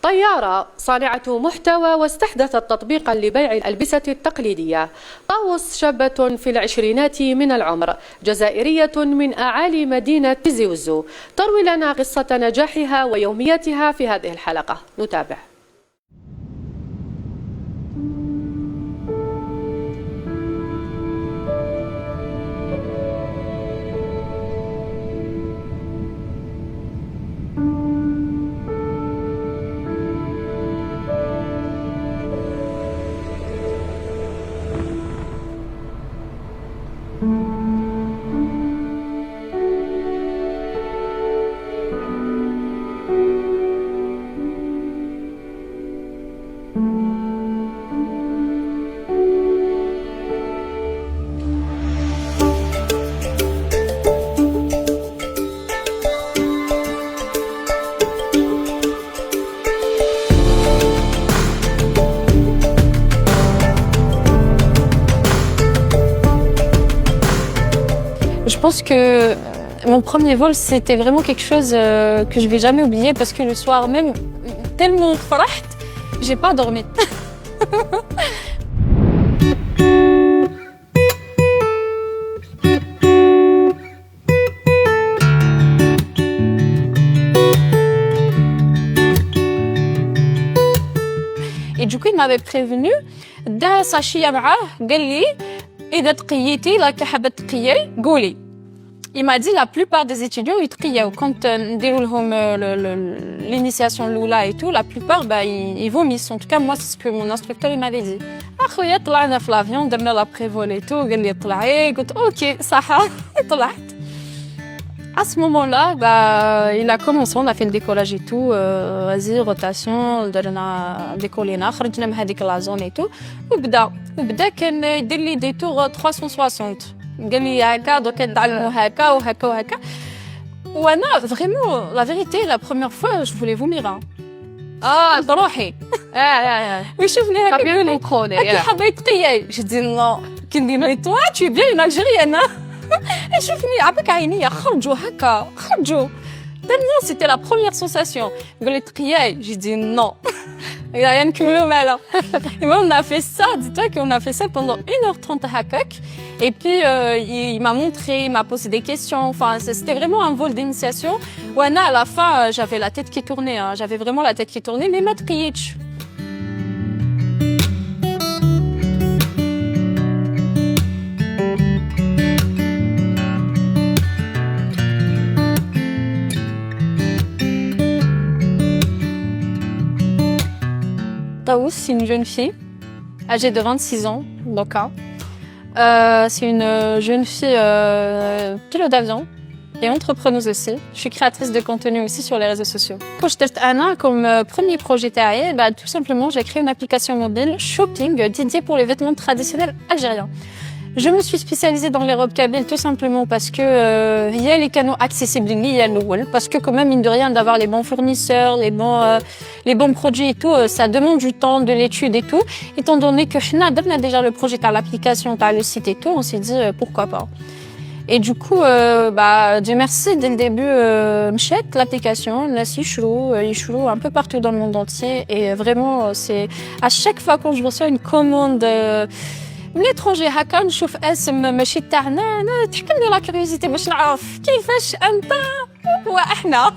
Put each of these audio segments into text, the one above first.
طيارة صانعة محتوى واستحدثت تطبيقا لبيع الألبسة التقليدية. طاووس شابة في العشرينات من العمر، جزائرية من أعالي مدينة تيزي وزو، تروي لنا قصة نجاحها ويومياتها في هذه الحلقة. نتابع. Je pense que mon premier vol, c'était vraiment quelque chose que je vais jamais oublier parce que le soir même, tellement فرحت, j'ai pas dormi. Et du coup, il m'avait prévenu, دا ساشية معاه, قال لي إذا تقيتي لا حابة تقيي قولي. Il m'a dit la plupart des étudiants يتقيوا quand نديروا لهم l'initiation l'oula et tout, la plupart ils vomissent. En tout cas moi c'est ce que mon instructeur il m'avait dit. اخويا طلعنا في l'avion درنا لا بريفول et tout, قال لي طلعي, قلت اوكي صح. طلعت. À ce moment-là, il a commencé, on a fait le décollage et tout, vas-y, rotation, درنا décollينا, خرجنا من هذيك la zone et tout, وبدا كان يدير لي des tours 360. قال لي هكا دوك نتعلموا هكا وهكا وهكا. وانا vraiment la vérité la première fois je voulais vomir. بروحي. ويشوفني هكا bien comprendre. حبيت قياي. Je dis non, كندير toi tu es bien une algérienne. شوفني عبك عينيا خرجوا هكا خرجوا. Tellement c'était la première sensation. قال لي تقياي. J'ai dit non. Il a rien que le mal. Et moi, on a fait ça, dis-toi qu'on a fait ça pendant 1h30 à Hakak. Et puis, il m'a montré, il m'a posé des questions. Enfin, c'était vraiment un vol d'initiation. Ouana, à la fin, j'avais la tête qui tournait. Hein. J'avais vraiment la tête qui tournait, mais ma trietch. Taous, c'est une jeune fille âgée de 26 ans, Loka. C'est une jeune fille pilote d'avion et entrepreneuse aussi. Je suis créatrice de contenu aussi sur les réseaux sociaux. Quand j'étais Anna, comme premier projet TAE, tout simplement, j'ai créé une application mobile shopping dédiée pour les vêtements traditionnels algériens. Je me suis spécialisée dans les robes kabyles tout simplement parce que il y a les canaux accessibles, parce que quand même mine de rien d'avoir les bons fournisseurs, les bons produits et tout, ça demande du temps, de l'étude et tout. Étant donné que on a déjà le projet par l'application, par le site et tout, on s'est dit pourquoi pas. Et du coup, Dieu merci, dès le début, m'chète l'application, là si choulo, un peu partout dans le monde entier. Et vraiment, c'est à chaque fois quand je reçois une commande من l'étranger هكا نشوف اسم ماشي تاعنا انا تحكمني لا كيوريوزيتي باش نعرف كيفاش انت واحنا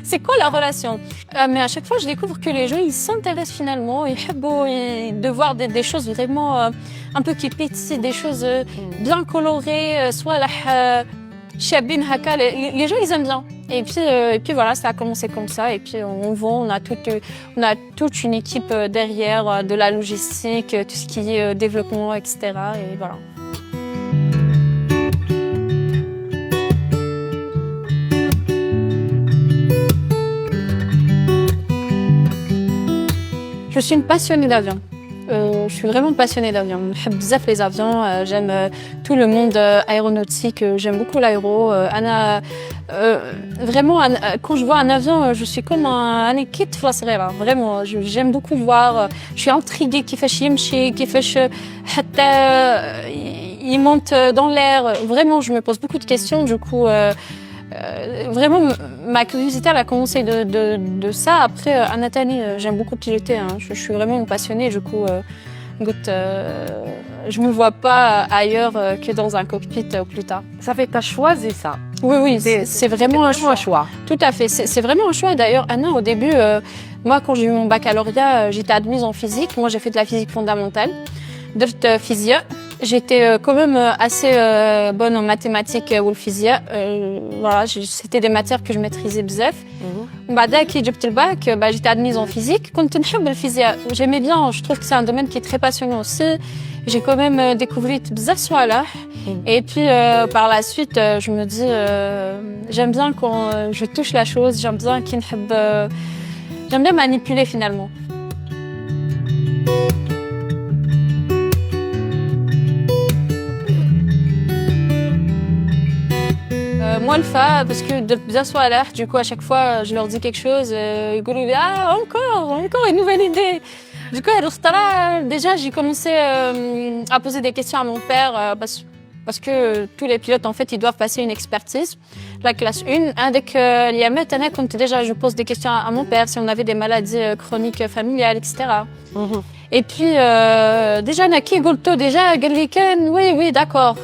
c'est quoi la relation. Mais à chaque fois je découvre que les gens ils s'intéressent finalement, ils حبوا de voir des choses vraiment un peu qui pétillent, des choses bien colorées, soit la chabine haka, les gens ils aiment bien. Et puis voilà, ça a commencé comme ça. Et puis on vend, on a toute une équipe derrière, de la logistique, tout ce qui est développement, etc. Et voilà. Je suis une passionnée d'avion. Je suis vraiment passionnée d'avions. J'aime bzaf les avions. J'aime tout le monde aéronautique. J'aime beaucoup l'aéro. Vraiment, quand je vois un avion, je suis comme un équipe flasrera. Vraiment, j'aime beaucoup voir. Je suis intriguée كيفاش يمشي, كيفاش حتى il monte dans l'air. Vraiment, je me pose beaucoup de questions. Du coup, Vraiment, ma curiosité elle a commencé de ça. Après, à Nathalie, j'aime beaucoup piloter. Hein. Je suis vraiment une passionnée. Du coup, je me vois pas ailleurs que dans un cockpit plus tard. Ça fait que tu as choisi ça. Oui, oui, c'est vraiment un choix. Tout à fait, c'est vraiment un choix. D'ailleurs, Anna, au début, moi, quand j'ai eu mon baccalauréat, j'étais admise en physique. Moi, j'ai fait de la physique fondamentale, de physique. J'étais quand même assez bonne en mathématiques ou le physique. Voilà, c'était des matières que je maîtrisais bzaf. بعدها كي جبت الباك j'étais admise en physique. كنت نحب الفيزياء. J'aimais bien, je trouve que c'est un domaine qui est très passionnant aussi. J'ai quand même découvert bzaf صوالح. Et puis par la suite, je me dis j'aime bien quand je touche la chose, j'aime bien j'aime bien manipuler finalement. Moi, le fa, parce que bien soit à l'air, du coup, à chaque fois, je leur dis quelque chose, ils disent ah, encore une nouvelle idée. Du coup, déjà, j'ai commencé à poser des questions à mon père, parce que tous les pilotes, en fait, ils doivent passer une expertise. La classe 1, avec l'IAMET, déjà, je pose des questions à mon père, si on avait des maladies chroniques familiales, etc. Et puis, déjà, Naki Goulto, déjà, Galliken, oui, d'accord.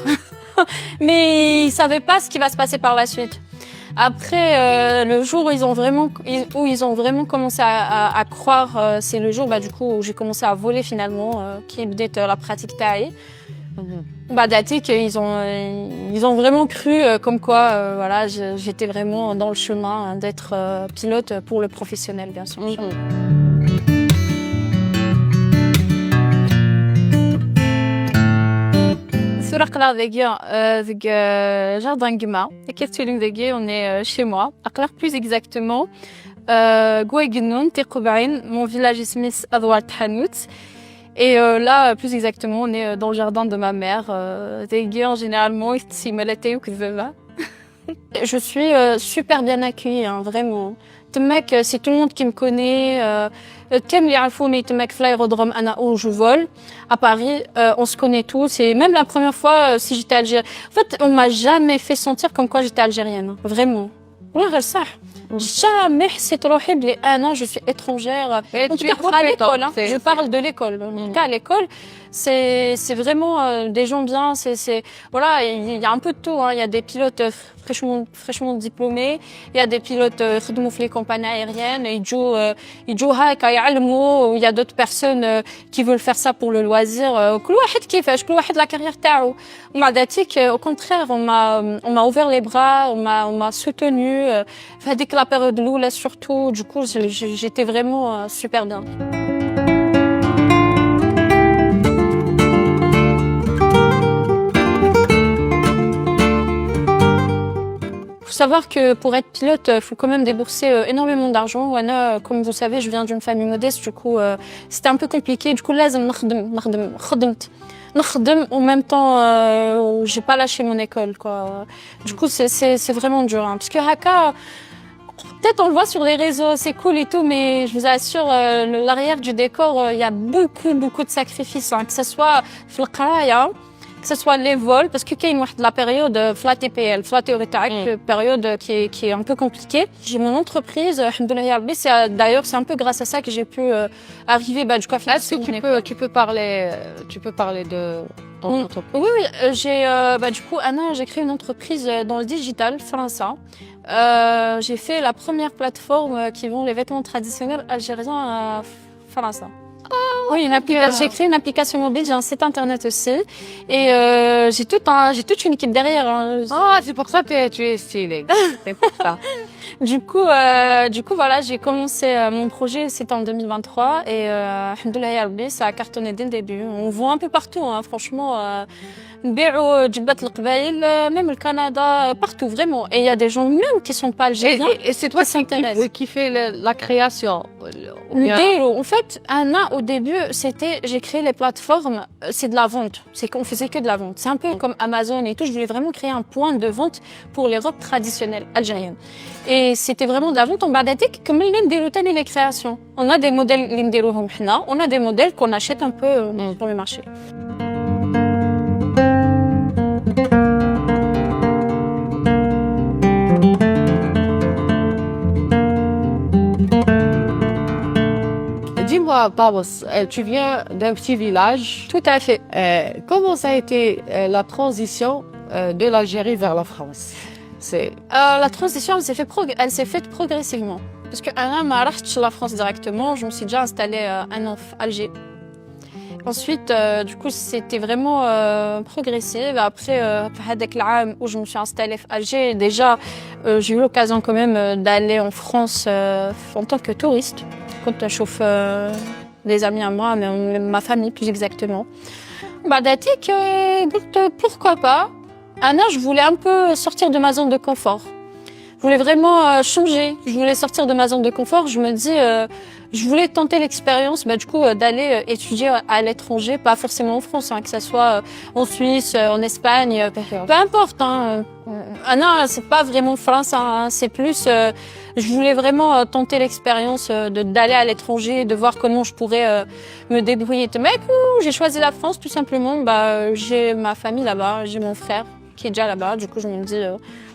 Mais ils savaient pas ce qui va se passer par la suite. Après, le jour où ils ont vraiment commencé à croire, c'est le jour, du coup, où j'ai commencé à voler finalement, qui est la pratique taille. Datik, ils ont vraiment cru, comme quoi, voilà, j'étais vraiment dans le chemin d'être pilote pour le professionnel, bien sûr. Jardin Guma. On est chez moi. Plus exactement, mon village est Smith Adwar Tahanout. Et là, plus exactement, on est dans le jardin de ma mère. Généralement, je suis super bien accueillie, hein, vraiment. Mec, c'est tout le monde qui me connaît. T'aimes les infos, mais mec, fly aérodrome, où je vole à Paris. On se connaît tous. Et même la première fois, si j'étais algérienne. En fait, on m'a jamais fait sentir comme quoi j'étais algérienne. Vraiment. Voilà, ça. Jamais c'est روحي بلي انا je suis étrangère. En tout cas, à l'école, hein. Je parle de l'école. En tout cas, à l'école, c'est vraiment des gens bien. Voilà, il y a un peu de tout. Hein. Il y a des pilotes fraîchement diplômés. Il y a des pilotes خدموا في les compagnies aériennes. يجوا هكا يعلموا. Il y a d'autres personnes qui veulent faire ça pour le loisir. كل واحد كيفاش كل واحد la carrière تاعو. Au contraire, on m'a ouvert les bras, on m'a soutenu. Dès la période là surtout, du coup, j'étais vraiment super bien. Faut savoir que pour être pilote, faut quand même débourser énormément d'argent. Anna, comme vous savez, je viens d'une famille modeste, du coup, c'était un peu compliqué. Du coup, لازم نخدم en même temps, j'ai pas lâché mon école, quoi. Du coup, c'est vraiment dur, hein, parce que Haka, peut-être on le voit sur les réseaux, c'est cool et tout, mais je vous assure, l'arrière du décor, il y a beaucoup de sacrifices, hein, que ce soit Flqraya, que ce soit les vols, parce que qu'il y a la période flat TPL, flat théorique, période qui est un peu compliquée. J'ai mon entreprise, d'ailleurs, c'est un peu grâce à ça que j'ai pu arriver, du coup, à financer. Est-ce que tu peux parler de ton entreprise? Oui, du coup, Anna, j'ai créé une entreprise dans le digital, France. J'ai fait la première plateforme qui vend les vêtements traditionnels algériens à France. Oui, j'ai créé une application mobile, j'ai un site internet aussi. Et j'ai toute une équipe derrière. Hein. Ah, c'est pour ça que tu es stylée. C'est pour ça. Du coup, voilà, j'ai commencé mon projet, c'était en 2023. Et alhamdoulilah ya Rabbi, ça a cartonné dès le début. On vend un peu partout, hein, franchement. نبيعوا جبات القبائل même le Canada, partout, vraiment. Et il y a des gens même qui sont pas algériens. Et c'est toi qui fais la création. En fait, Anna, au début, j'ai créé les plateformes, c'est de la vente. C'est qu'on faisait que de la vente. C'est un peu comme Amazon et tout. Je voulais vraiment créer un point de vente pour les robes traditionnelles algériennes. Et c'était vraiment de la vente en badatik, comme les créations. On a des modèles, on a des modèles qu'on achète un peu dans le marché. Dis-moi, Taous, tu viens d'un petit village. Tout à fait. Comment ça a été la transition de l'Algérie vers la France? La transition, elle s'est faite progressivement. Parce que ma reste la France directement, je me suis déjà installée un an à Alger. Ensuite, du coup, c'était vraiment progressif. Après, avec l'âme où je me suis installée à Alger, déjà, j'ai eu l'occasion quand même d'aller en France en tant que touriste, quand je chauffe des amis à moi, mais ma famille plus exactement. Pourquoi pas? Je voulais un peu sortir de ma zone de confort. Je voulais vraiment changer. Je voulais sortir de ma zone de confort. Je me dis, je voulais tenter l'expérience, d'aller étudier à l'étranger, pas forcément en France, que ce soit en Suisse, en Espagne, peu importe. C'est pas vraiment France, c'est plus. Je voulais vraiment tenter l'expérience d'aller à l'étranger, de voir comment je pourrais me débrouiller. Mais j'ai choisi la France tout simplement. J'ai ma famille là-bas, j'ai mon frère qui est déjà là-bas. Du coup, je me dis,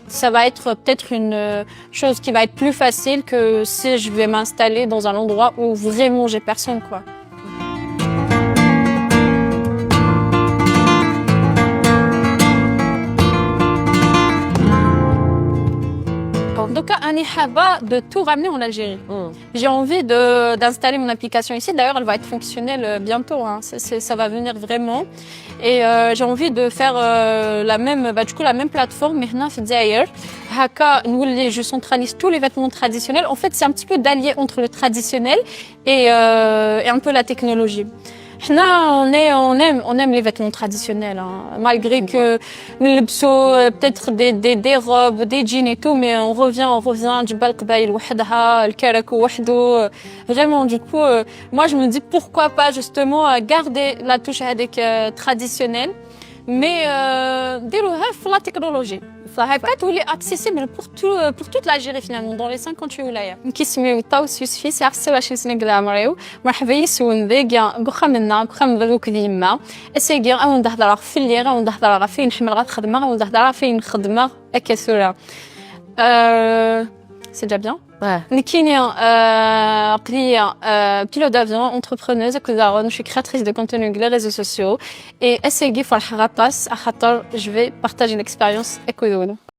ça va être peut-être une chose qui va être plus facile que si je vais m'installer dans un endroit où vraiment j'ai personne, quoi. Donc, on est de tout ramener en Algérie. J'ai envie d'installer mon application ici. D'ailleurs, elle va être fonctionnelle bientôt. Ça va venir vraiment. Et j'ai envie de faire la même plateforme, mais d'ailleurs. Je centralise tous les vêtements traditionnels. En fait, c'est un petit peu d'allier entre le traditionnel et un peu la technologie. On aime les vêtements traditionnels, malgré que nous peut-être des robes, des jeans et tout, mais on revient du balqbaïl wahdaha, le karakou wahdo. Vraiment, du coup, moi je me dis pourquoi pas justement garder la touche avec traditionnelle, mais dérouler la technologie. Ça va être accessible pour toute l'Algérie finalement, dans les 58 wilayas. كيسميو طاووس يوسفي سي 26 سنه قدام رايو مرحبا يسون ذيك بخا منا بخا مبروك ديما اسيغي او ندهضر في اللي او ندهضر فين نحمل غتخدم او ندهضر فين نخدم هكا سوره c'est déjà bien. Nikini pilote d'avion, entrepreneuse, je suis créatrice de contenu sur les réseaux sociaux et essayez de faire je vais partager une expérience avec vous.